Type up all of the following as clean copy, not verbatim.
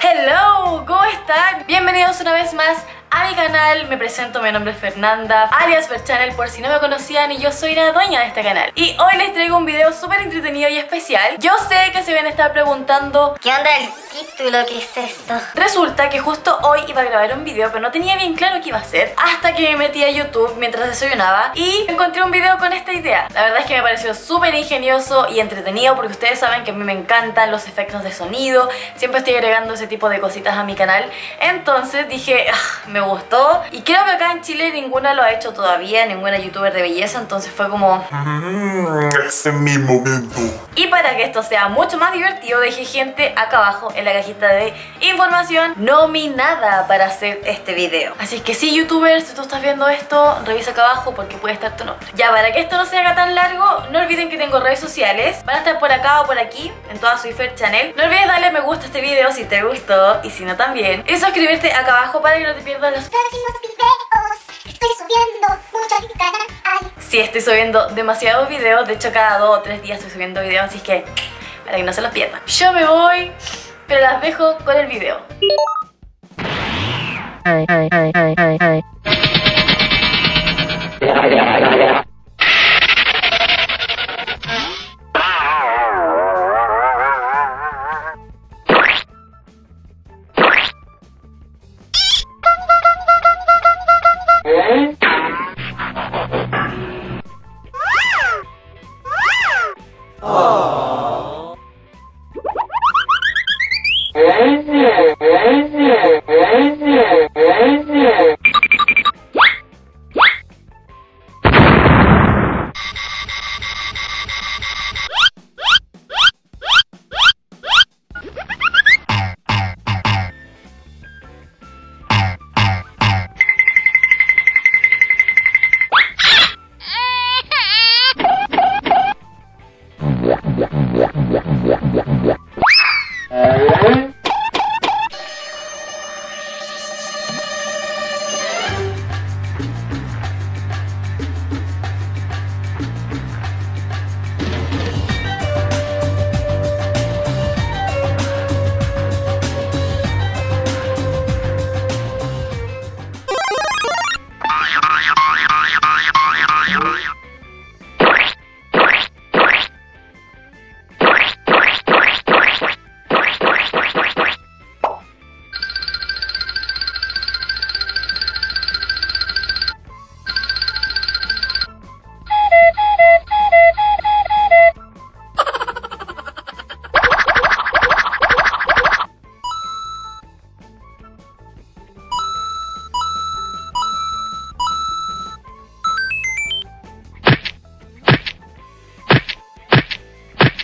Hello, ¿cómo están? Bienvenidos una vez más a mi canal. Me presento, mi nombre es Fernanda, alias Ferchannel, por si no me conocían, y yo soy la dueña de este canal. Y hoy les traigo un video súper entretenido y especial. Yo sé que se van a estar preguntando ¿qué onda el título? ¿Qué es esto? Resulta que justo hoy iba a grabar un video, pero no tenía bien claro qué iba a hacer, hasta que me metí a YouTube mientras desayunaba y encontré un video con esta idea. La verdad es que me pareció súper ingenioso y entretenido, porque ustedes saben que a mí me encantan los efectos de sonido. Siempre estoy agregando ese tipo de cositas a mi canal. Entonces dije, me gustó, y creo que acá en Chile ninguna lo ha hecho todavía, ninguna youtuber de belleza. Entonces fue como ese es mi momento. Y para que esto sea mucho más divertido, dejé gente acá abajo en la cajita de información nominada para hacer este video. Así que sí, youtuber, si tú estás viendo esto, revisa acá abajo porque puede estar tu nombre. Ya, para que esto no se haga tan largo, no olviden que tengo redes sociales. Van a estar por acá o por aquí, en todas soy Ferchannel. No olvides darle me gusta a este video si te gustó, y si no también. Y suscribirte acá abajo para que no te pierdas los Próximos videos. Estoy subiendo mucho al canal. Sí, estoy subiendo demasiados videos. De hecho, cada 2 o 3 días estoy subiendo videos, así que para que no se los pierdan. Yo me voy, pero las dejo con el video.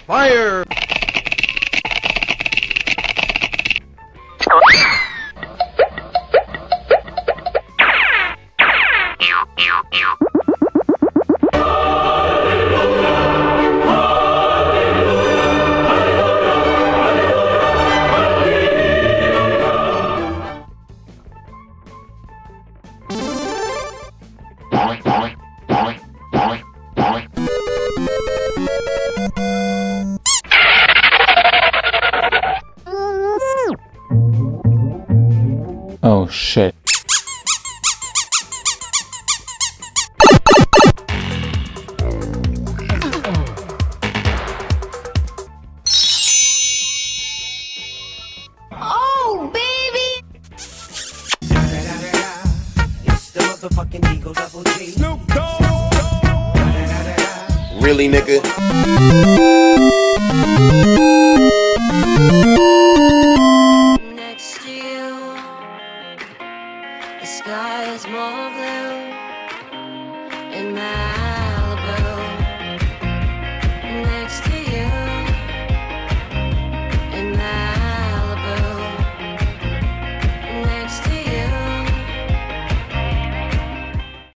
Fire! Oh shit. Oh, baby! It's the motherfucking Eagle Double G. Snoop Dogg! Really, nigga?